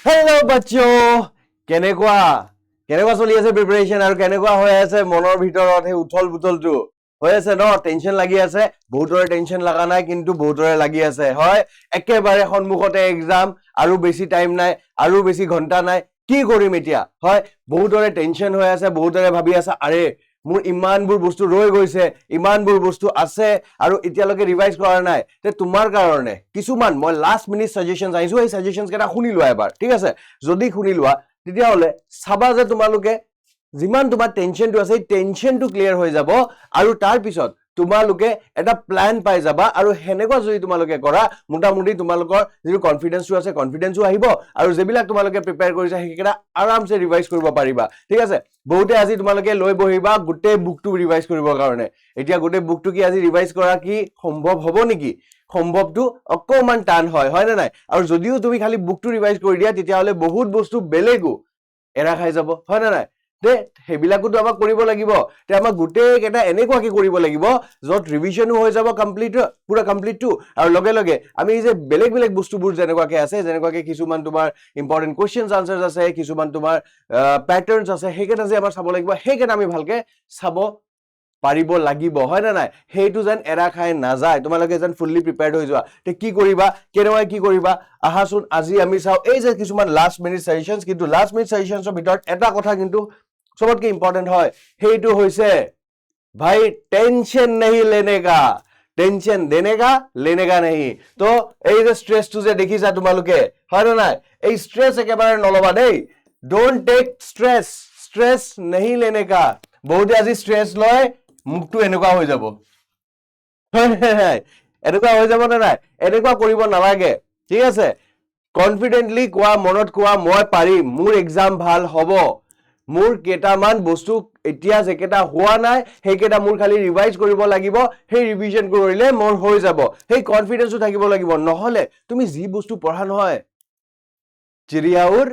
hello' বাচ্চো কেনেকুৱা কেনেকুৱা চলি আছে প্ৰিপাৰেচন আৰু কেনেকুৱা হৈ আছে মনৰ ভিতৰত সেই উথল পুথলটো হৈ আছে ন টেনচন লাগি আছে বহুতৰে টেনচন লগা নাই কিন্তু বহুতৰে লাগি আছে হয় একেবাৰে সন্মুখতে এক্সাম আৰু বেছি টাইম নাই আৰু বেছি ঘণ্টা নাই কি কৰিম এতিয়া হয় বহুতৰে টেনচন হৈ আছে বহুতৰে ভাবি আছে আৰে মোৰ ইমানবোৰ বস্তু ৰৈ গৈছে ইমানবোৰ বস্তু আছে আৰু এতিয়ালৈকে ৰিভাইজ কৰা নাই তে তোমাৰ কাৰণে কিছুমান মই লাষ্ট মিনিট সাজেশনছ আইছো এই সাজেশনছ কেটা শুনি লোৱা এবাৰ ঠিক আছে যদি শুনি লোৱা তেতিয়াহলে চাবা যে তোমালোকে যিমান তোমাৰ টেনচনটো আছে এই টেনচনটো ক্লিয়াৰ হৈ যাব আৰু তাৰ পিছত তোমালোকে এটা প্ল্যান পাই যাবা আৰু হেনেকুৱা যদি তোমালোকে কৰা মোটামুটি তোমালোকৰ যিটো কনফিডেন্সটো আছে কনফিডেন্সও আহিব আৰু যেবিলাক তোমালোকে প্ৰিপেয়াৰ কৰিছা সেইকেইটা আৰামছে ৰিভাইজ কৰিব পাৰিবা ঠিক আছে বহুতে আজি তোমালোকে লৈ বহিবা গোটেই বুকটো ৰিভাইজ কৰিবৰ কাৰণে এতিয়া গোটেই বুকটো কি আজি ৰিভাইজ কৰা কি সম্ভৱ হ'ব নেকি সম্ভৱটো অকমান টান হয় না নাই আৰু যদিও তুমি খালি বুকটো ৰিভাইজ কৰি দিয়া তেতিয়াহলে বহুত বস্তু বেলেগো এৰা খাই যাব হয় না নাই তে হেবিলাকোতো আমাক কৰিব লাগিব তে আমাক গোটেই কেটা এনেকুৱাকে কৰিব লাগিব যত ৰিভিজনো হৈ যাব কমপ্লিট পুৰা কমপ্লিটটো আৰু লগে লগে আমি যে বেলেগ বেলেগ বস্তুবোৰ যেনেকুৱাকে আছে যেনেকুৱাকে কিছুমান তোমাৰ ইম্পৰ্টেন্ট কোৱেশ্চনছ আনসাৰছ আছে কিছুমান তোমাৰ প্যাটাৰ্নছ আছে হেকেটা যে আমাৰ চাব লাগিব হেকেটা আমি ভালকে চাব পাৰিব লাগিব হয় না নাই হেইটো যেন এৰা খাই নাযায় তোমালোকে যেন ফুললি প্ৰিপেয়াৰ্ড হৈ যোৱা তে কি কৰিবা কেনেকৈ কি কৰিবা আহাচোন আজি আমি চাও এই যে কিছুমান লাষ্ট মিনিট সাজেশনছ কিন্তু লাষ্ট মিনিট সাজেশনছৰ ভিতৰত এটা কথা কিন্তু सबसे इंपॉर्टेंट है हेतु होइसे भाई टेंशन नहीं लेने का टेंशन देने का लेने का नहीं तो এই যে স্ট্রেসটো যে দেখিছা তোমালোকে হয় না নাই এই স্ট্রেস একেবাৰে নলবা দেই ডোন্ট টেক স্ট্ৰেস স্ট্ৰেস नहीं लेने का বহুতে আজি স্ট্ৰেস লয় মুখটো এনেকুৱা হৈ যাব এনেকুৱা হৈ যাব না নাই এনেকুৱা কৰিব নালাগে ঠিক আছে কনফিডেন্টলি কোৱা মনত কোৱা মই পাৰিম মোৰ এক্সাম ভাল হ'ব মোৰ কেটামান বস্তু এতিয়া যেকেটা হোৱা নাই হেকেটা মোৰ খালি ৰিভাইজ কৰিব লাগিব হে ৰিভিজন কৰিলে মোৰ হৈ যাব হে কনফিডেন্সও থাকিব লাগিব নহলে তুমি যি বস্তু পঢ়া নহয় চিৰিয়াউৰ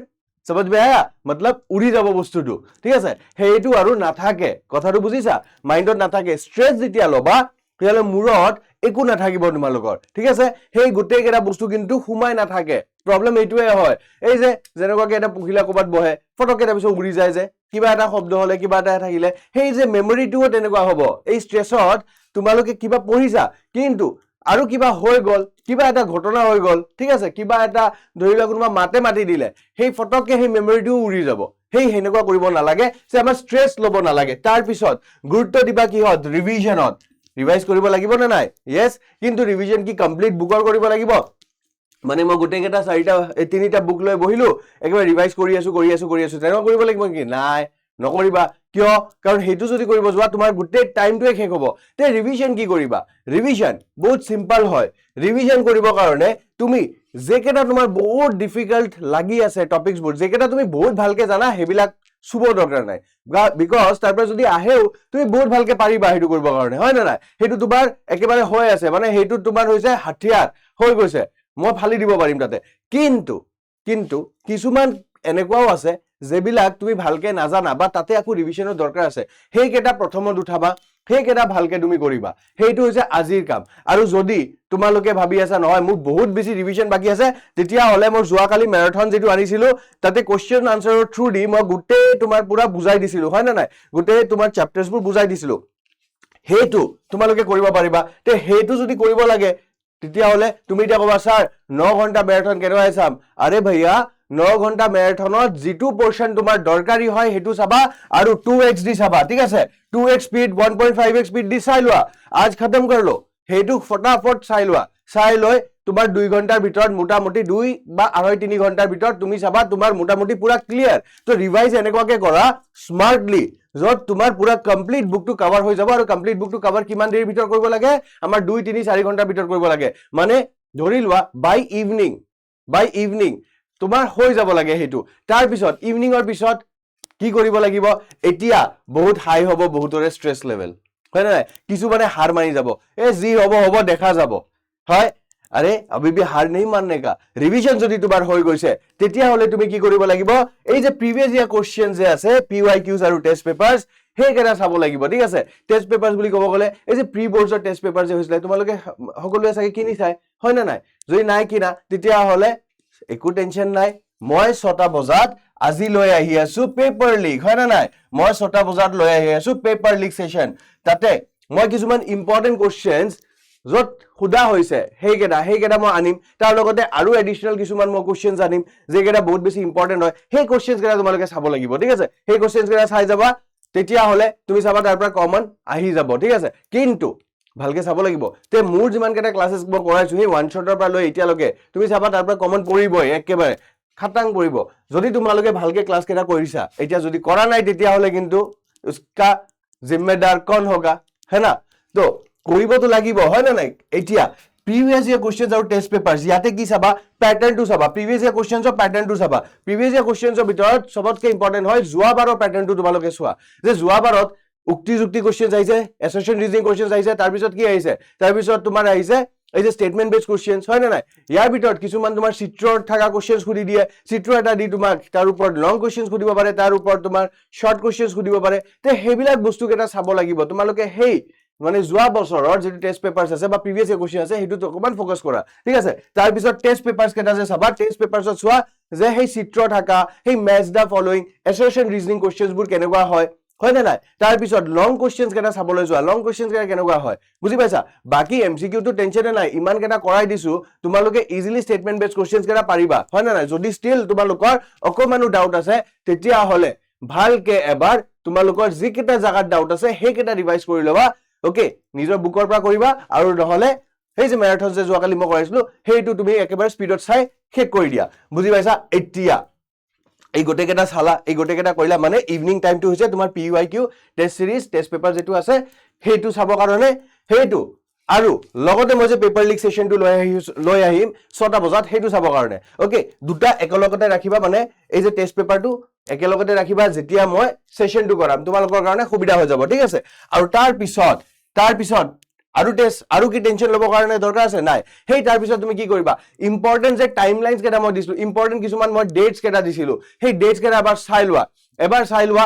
समझ में आया मतलब उड़ी যাব বস্তুটো ঠিক আছে হেইটো আৰু নাথাকে কথাটো বুজিছা মাইন্ডত নাথাকে স্ট্ৰেস যেতিয়া লবা তেতিয়ালে মূৰত একো নাথাকিব তোমালোকৰ ঠিক আছে হেই গোটেই কেটা বস্তু কিন্তু হুমাই নাথাকে প্ৰবলেম এইটোৱে হয় এই যে যেনেকুৱাকে এটা পুখিলা কবাত বহে ফটকে তাৰ পিছত উৰি যায় যে কিবা এটা শব্দ হলে কিবা এটা থাকিলে হেই যে মেমৰিটোও তেনেকুৱা হ'ব এই স্ট্ৰেসত তোমালোকে কিবা পঢ়িছা কিন্তু আৰু কিবা হৈ গল কিবা এটা ঘটনা হৈ গল ঠিক আছে কিবা এটা ধৰিলা কোনোবা মাতে মাতি দিলে হেই ফটকে হেই মেমৰিটোও উৰি যাব হেই হেনেকুৱা কৰিব নালাগে যে আমাৰ স্ট্ৰেস লব নালাগে তাৰ পিছত গুৰুত্ব দিবা কিহত ৰিভিজনত ৰিভাইজ কৰিব লাগিব না নাই ইয়েস কিন্তু ৰিভিজন কি কমপ্লিট বুকৰ কৰিব লাগিব মানে মই গোটেই কেটা চাৰিটা তিনিটা বুক লৈ বহিলো একবাৰ ৰিভাইজ কৰি আছো তেনেকুৱা কৰিব লাগিব কি নাই নকৰিবা কিয় কাৰণ হেতু যদি কৰিব যোৱা তোমাৰ গোটেই টাইমটোৱে শেষ হ'ব তে ৰিভিজন কি কৰিবা ৰিভিজন বহুত সিম্পল হয় ৰিভিজন কৰিব কাৰণে তুমি যেকেটা তোমাৰ বহুত ডিফিকাল্ট লাগি আছে টপিকসবোৰ যেকেটা তুমি বহুত ভালকে জানা হেবিলাক সুব দৰকাৰ নাই বিকজ তাৰপৰা যদি আহেও তুমি বহুত ভালকে পাৰিবা হেতু কৰিব কাৰণে হয় না নাই হেতু তোমাৰ একেবাৰে হৈ আছে মানে হেতু তোমাৰ হৈছে হাতিয়াৰ হৈ গৈছে মই ফালি দিব পাৰিম তাতে কিন্তু কিছুমান এনেকুৱাও আছে যেবিলাক তুমি ভালকে নাজানা বা তাতে আকো ৰিভিজনৰ দৰকাৰ আছে হেই কেটা প্ৰথমত উঠাবা হেই কেটা ভালকে তুমি কৰিবা হেইটো হৈছে আজিৰ কাম আৰু যদি তোমালোকে ভাবি আছা নহয় মোৰ বহুত বেছি ৰিভিজন বাকি আছে তেতিয়া হলে মোৰ যোৱাকালি ম্যাৰাথন যেটো আনিছিলো তাতে কোৱেশ্চন আনসাৰৰ থ্ৰু দি মই গোটেই তোমাৰ পুৰা বুজাই দিছিলো হয় না নাই গোটেই তোমাৰ চ্যাপ্টাৰছবোৰ বুজাই দিছিলো হেতু তোমালোকে কৰিব পাৰিবা তে হেতু যদি কৰিব লাগে তেতিয়া হলে তুমি এটা কবা স্যাৰ 9 ঘন্টা ম্যাৰাথন কেনেকৈ চাম আৰে भैया 9 ঘন্টা ম্যাৰাথনত যেটো পোৰশন তোমাৰ দৰকাৰী হয় হেতু চাবা আৰু 2x দি চাবা ঠিক আছে 2x স্পিড 1.5x স্পিড দি চাই লোৱা আজ খতম কৰ লো হেতু ফটাফট চাই লোৱা চাই লৈ তোমাৰ 2 ঘন্টাৰ ভিতৰত মোটামুটি 2 বা 2.5-3 ঘন্টাৰ ভিতৰত তুমি চাবা তোমাৰ মোটামুটি পুৰা ক্লিয়াৰ তো ৰিভাইজ এনেকুৱাকে কৰা স্মাৰ্টলি যত তোমাৰ পুৰা কমপ্লিট বুকটো কভাৰ হৈ যাব আৰু কমপ্লিট বুকটো কভাৰ কিমান দেৰিৰ ভিতৰত কৰিব লাগে আমাৰ 2-3-4 ঘন্টাৰ ভিতৰত কৰিব লাগে মানে ধৰি লোৱা বাই ইভিনিং তোমাৰ হৈ যাব লাগে হেতু তাৰ পিছত ইভিনিংৰ পিছত কি কৰিব লাগিব এতিয়া বহুত হাই হ'ব বহুতৰে স্ট্রেস লেভেল হয় না কিছু মানে হার মানি যাব এ জি হ'ব দেখা যাব হয় আরে अभी भी हार नहीं मानने का रिवीजन যদি তোমাৰ হৈ গৈছে তেতিয়া হলে তুমি কি কৰিব লাগিব এই যে প্ৰিভিয়াস ইয়াৰ কোশ্চেন যে আছে পিওয়াইকিউজ আৰু টেস্ট পেপাৰস হে কেটা চাব লাগিব ঠিক আছে টেস্ট পেপাৰস বুলি ক'ব গলে এই যে প্ৰি বোৰ্ডৰ টেস্ট পেপাৰ যে হৈছিল তোমালোকে সকলোৱে চাগে কিনি চাই হয় না নাই যদি নাই কিনা তেতিয়া হলে একো টেনশন নাই মই 6টা বজাত আজি লৈ আহি আছো পেপাৰ লিক হয় না নাই মই 6টা বজাত লৈ আহি আছো পেপাৰ লিক সেশন তাতে মই কিছুমান ইম্পৰ্টেন্ট কোৱেশ্চনছ যত খুদা হৈছে হেইকেটা মই আনিম তাৰ লগতে আৰু এডিশনাল কিছুমান মই কোৱেশ্চনছ আনিম যেকেটা বহুত বেছি ইম্পৰ্টেন্ট হয় সেই কোৱেশ্চনছ কেটা তোমালোকে চাব লাগিব ঠিক আছে সেই কোৱেশ্চনছ কেটা চাই যাবা তেতিয়া হলে তুমি চাবা তাৰ পৰা কমন আহি যাব ঠিক আছে কিন্তু ভালকে চাব লাগিব তে মোৰ যিমান কেটা ক্লাसेस মই কৰাইছো সেই ওয়ান শটৰ পৰা লৈ এতিয়ালৈকে তুমি চাবা তাৰ পৰা কমন পৰিবই একেবাৰে খাটাং পৰিব যদি তোমালোকে ভালকে ক্লাস কেটা কৰিছা এতিয়া যদি কৰা নাই তেতিয়া হলে কিন্তু उसका जिम्मेदार कौन होगा है ना तो কৰিবতো লাগিব হয় না নাই এতিয়া প্ৰিভিয়াস ইয়াৰ কোৱেশ্চনছ আৰু টেষ্ট পেপাৰছ ইয়াতে কি চাবা প্যাটাৰ্নটো চাবা প্ৰিভিয়াস ইয়াৰ কোৱেশ্চনছৰ প্যাটাৰ্নটো চাবা প্ৰিভিয়াস ইয়াৰ কোৱেশ্চনছৰ ভিতৰত সবতকৈ ইম্পৰ্টেন্ট হয় যোৱাবাৰৰ প্যাটাৰ্নটো তোমালোকে চোৱা যে যোৱাবাৰত উক্তি যুক্তি কোৱেশ্চনছ আহিছে এছচিয়েশন ৰিজনিং কোৱেশ্চনছ আহিছে তাৰ পিছত কি আহিছে তাৰ পিছত তোমাৰ আহিছে এই যে স্টেটমেন্ট বেস কোৱেশ্চনছ হয় না নাই ইয়াৰ ভিতৰত কিছুমান তোমাৰ চিত্ৰৰ থাকা কোৱেশ্চনছ খুদি দিয়ে চিত্ৰ এটা দি তোমাক তাৰ ওপৰত লং কোৱেশ্চনছ খুদিব পাৰে তাৰ ওপৰত তোমাৰ শৰ্ট কোৱেশ্চনছ খুদিব পাৰে তে হেবিলাক বস্তু কেটা চাব লাগিব তোমালোকে হেই মানে যোৱা বছৰৰ যে টেষ্ট পেপাৰছ আছে বা প্ৰিভিয়াস ইয়াৰ কোৱেশ্চন আছে হেতু অকমান ফোকাস কৰা ঠিক আছে তাৰ পিছত টেষ্ট পেপাৰছ কেটা যে চাবা টেষ্ট পেপাৰছত চোৱা যে হেই চিত্ৰ থাকা হেই ম্যাচ দা ফলোইং এছচিয়েশন ৰিজনিং কোৱেশ্চনছ বোৰ কেনেকুৱা হয় হয় না নাই তাৰ পিছত লং কোৱেশ্চনছ কেটা চাবলৈ যোৱা লং কোৱেশ্চনছ কেটা কেনেকুৱা হয় বুজি পাইছা বাকি এমসিকিউ তো টেনচন নাই ইমান কেটা কৰাই দিছো তোমালোকে ইজিলি স্টেটমেন্ট বেস কোৱেশ্চনছ কেটা পাৰিবা হয় না নাই যদি ষ্টিল তোমালোকৰ অকমানো ডাউট আছে তেতিয়া হলে ভালকে এবাৰ তোমালোকৰ যি কেটা জাগাত ডাউট আছে সেই কেটা ৰিভাইজ কৰি লবা ওকে নিজৰ বুকৰ পৰা কৰিবা আৰু নহলে সেই যে ম্যাৰাথন যে যোৱা কালি মই কৰাইছিলো হেইটো তুমি একেবাৰে স্পিডত চাই শেষ কৰি দিয়া বুজি পাইছা এতিয়া এই গোটে কেটা চালা এই গোটে কেটা কইলা মানে ইভিনিং টাইমটো হৈছে তোমাৰ পিইকিউ টেষ্ট সিৰিজ টেষ্ট পেপাৰ যেটো আছে হেইটো চাব কাৰণে হেইটো আৰু লগতে মই যে পেপাৰ লিক সেশনটো লৈ আহিম 6টা বজাত হেইটো চাব কাৰণে ওকে দুটা একেলগতে ৰাখিবা মানে এই যে টেষ্ট পেপাৰটো একেলগতে ৰাখিবা যেতিয়া মই সেশনটো কৰাম তোমালোকৰ কাৰণে সুবিধা হৈ যাব ঠিক আছে আৰু তাৰ পিছত আৰু টেষ্ট আৰু কি টেনশন লব কাৰণে দৰকাৰ আছে নাই হেই তাৰ পিছত তুমি কি কৰিবা ইম্পৰ্টেন্ট যে টাইমলাইনছ কেটা মই দিছিলো ইম্পৰ্টেন্ট কিছুমান মই ডেটস কেটা দিছিলো হেই ডেটস কেটা এবাৰ চাই লোৱা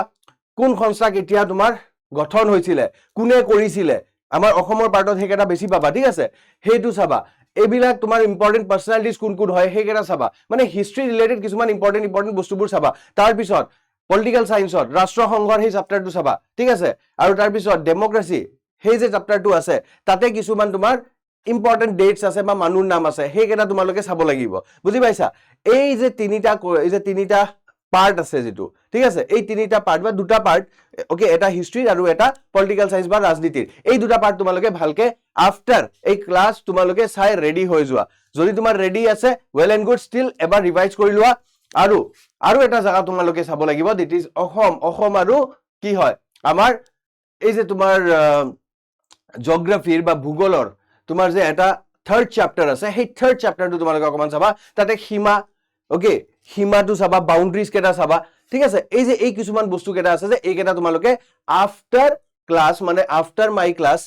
কোন সংস্থা কেতিয়া তোমাৰ গঠন হৈছিলে কোনে কৰিছিলে আমাৰ অসমৰ পাৰ্টত হেকেটা বেছি পাবা ঠিক আছে হেইটো চাবা এইবিলাক তোমাৰ ইম্পৰ্টেন্ট পাৰ্সনালিটিজ কোন হয় হেকেটা চাবা মানে হিষ্ট্ৰী ৰিলেটেড কিছুমান ইম্পৰ্টেন্ট বস্তুবোৰ চাবা তাৰ পিছত পলিটিক্যাল সায়েন্সত ৰাষ্ট্ৰসংঘৰ সেই চেপ্টাৰটো চাবা ঠিক আছে আৰু তাৰ পিছত ডেমক্ৰেসি হেই যে চেপ্টাৰটো আছে তাতে কিছুমান তোমাৰ ইম্পৰ্টেন্ট ডেটস আছে বা মানুহৰ নাম আছে হেকেটা তোমালোকে চাব লাগিব বুজি পাইছা এই যে তিনিটা পাৰ্ট আছে যেটো ঠিক আছে এই তিনিটা পাৰ্ট বা দুটা পাৰ্ট ওকে এটা হিষ্ট্ৰী আৰু এটা পলিটিক্যাল সায়েন্স বা ৰাজনীতিৰ এই দুটা পাৰ্ট তোমালোকে ভালকে আফটাৰ এই ক্লাস তোমালোকে চাই ৰেডি হৈ যোৱা যদি তোমাৰ ৰেডি আছে ওয়েল এন্ড গুড ষ্টিল এবাৰ ৰিভাইজ কৰি লোৱা আৰু এটা জায়গা তোমালোকে চাব লাগিব দ্যাট ইজ অসম আৰু কি হয় আমাৰ এই যে তোমাৰ জিওগ্ৰাফিৰ বা ভূগোলৰ তোমাৰ যে এটা থাৰ্ড চ্যাপ্টাৰ আছে সেই থাৰ্ড চ্যাপ্টাৰটো তোমালোকে অকমান চাবা তাতে সীমা ওকে সীমাটো চাবা বাউন্ডাৰিজ কেটা চাবা ঠিক আছে এই যে এই কিছুমান বস্তু কেটা আছে যে এই কেটা তোমালোকে আফটাৰ ক্লাস মানে আফটাৰ মাই ক্লাস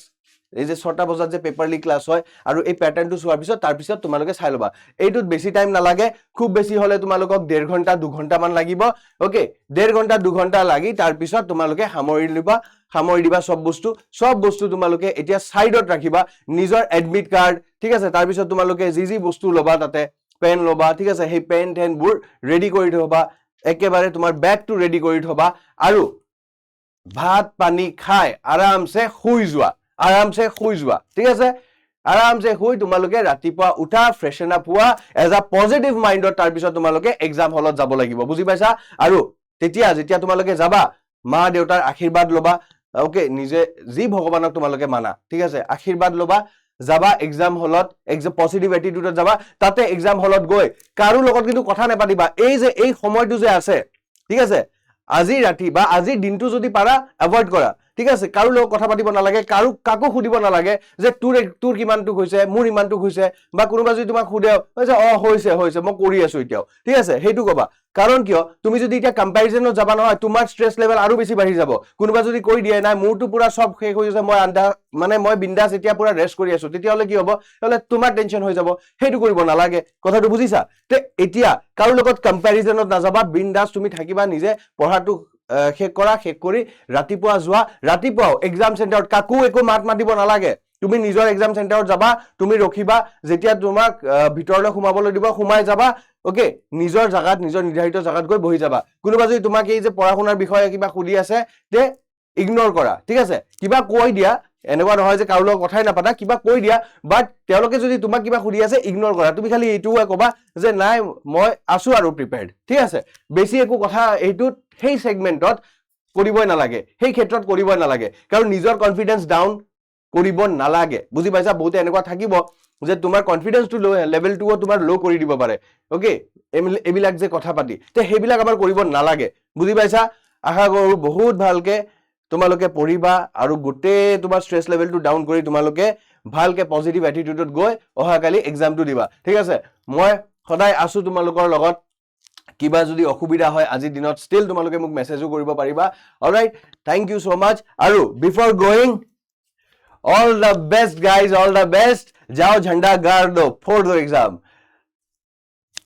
এই যে 6টা বজাত যে পেপাৰ লিক ক্লাস হয় আৰু এই প্যাটাৰ্নটো চোৱাৰ পিছত তাৰ পিছত তোমালোকে চাই লবা এইটোত বেছি টাইম নালাগে খুব বেছি হলে তোমালোকক 1.5 ঘণ্টা 2 ঘণ্টা মান লাগিব ওকে 1.5 ঘণ্টা 2 ঘণ্টা লাগি তাৰ পিছত তোমালোকে সামৰি দিবা সব বস্তু তোমালোকে এতিয়া সাইডত ৰাখিবা নিজৰ এডমিট কাৰ্ড ঠিক আছে তাৰ পিছত তোমালোকে যি বস্তু লবা তাতে পেন লবা ঠিক আছে সেই পেন বোৰ ৰেডি কৰি থবা একেবাৰে তোমাৰ ব্যাগটো ৰেডি কৰি থবা আৰু ভাত পানী খাই আৰামছে শুই যোৱা ঠিক আছে আৰামছে শুই তোমালোকে ৰাতিপুৱা উঠা ফ্ৰেশন আপ হোৱা এজ আ পজিটিভ মাইন্ডত তাৰ পিছত তোমালোকে এক্সাম হলত যাব লাগিব বুজি পাইছা আৰু যেতিয়া তোমালোকে যাবা মা দেউতাৰ আশীৰ্বাদ লবা ওকে নিজে যি ভগৱানক তোমালোকে মানা ঠিক আছে আশীৰ্বাদ লবা যাবা এক্সাম হলত পজিটিভ এটিটিউডত যাবা তাতে এক্সাম হলত গৈ কাৰো লগত কিন্তু কথা নেপাতিবা এই যে এই সময়টো যে আছে ঠিক আছে আজি ৰাতি বা আজি দিনটো যদি পাৰা এভয়েড কৰা ঠিক আছে কাৰো লগত কথা পাতিব নালাগে কাকো খুদিব নালাগে যে তোৰ কিমানটো হৈছে মোৰ ইমানটো হৈছে বা কোনোবা যদি তোমাক খুদে হৈছে মই কৰি আছো এতিয়াও ঠিক আছে হেইটো কবা কাৰণ কিয় তুমি যদি এটা কম্পাৰিজনত যাবা নহয় তোমাৰ স্ট্ৰেস লেভেল আৰু বেছি বাঢ়ি যাব কোনোবা যদি কৈ দিয়ে নাই মোৰটো পুৰা সব শেষ হৈ গৈছে মই বিন্দাস এতিয়া পুৰা ৰেষ্ট কৰি আছো তেতিয়া হলে কি হ'ব হলে তোমাৰ টেনশন হৈ যাব হেইটো কৰিব নালাগে কথাটো বুজিছা তে এতিয়া কাৰো লগত কম্পাৰিজনত নাযাবা বিন্দাস তুমি থাকিবা নিজে পঢ়াটো শেষ কৰি ৰাতিপুৱা যোৱা ৰাতিপুৱাও এক্সাম চেণ্টাৰত কাকো একো মাতিব নালাগে তুমি নিজৰ এক্সাম চেণ্টাৰত যাবা তুমি ৰখিবা যেতিয়া তোমাক ভিতৰলৈ সোমাবলৈ দিব সোমাই যাবা ওকে নিজৰ জাগাত নিজৰ নিৰ্ধাৰিত জাগাত গৈ বহি যাবা কোনোবা যদি তোমাক এই যে পঢ়া শুনাৰ বিষয়ে কিবা সুধি আছে তে ইগনোৰ কৰা ঠিক আছে কিবা কৈ দিয়া এনেকুৱা নহয় যে কাৰো লগত কথাই নাপাতা কিবা কৈ দিয়া বাট তেওঁলোকে যদি তোমাক কিবা সুধি আছে ইগনোৰ কৰা তুমি খালি এইটোৱে ক'বা যে নাই মই আছো আৰু প্ৰিপেয়াৰ্ড ঠিক আছে বেছি একো কথা এইটোত সেই সেগমেন্টত কৰিবই নালাগে সেই ক্ষেত্ৰত কৰিবই নালাগে কাৰণ নিজৰ কনফিডেন্স ডাউন কৰিব নালাগে বুজি পাইছা বহুতে এনেকুৱা থাকিব যে তোমাৰ কনফিডেন্সটো লো লেভেলটো তোমাৰ লো কৰি দিব পাৰে ওকে এবিলাক যে কথা পাতি তে সেইবিলাক আমাৰ কৰিব নালাগে বুজি পাইছা আশা কৰো বহুত ভালকে তোমালোকে পঢ়িবা আৰু গোটে তোমাৰ স্ট্ৰেছ লেভেলটো ডাউন কৰি তোমালোকে ভালকে পজিটিভ এটিটিউডত গৈ অহাকালি এক্সামটো দিবা ঠিক আছে মই সদায় আছো তোমালোকৰ লগত কিবা যদি অসুবিধা হয় আজি দিনত ষ্টিল তোমালোকে মোক মেছেজো কৰিব পাৰিবা অলৰাইট থ্যাংক ইউ সো মাচ আৰু before going all the best guys all the best jao jhanda gaard do for the exam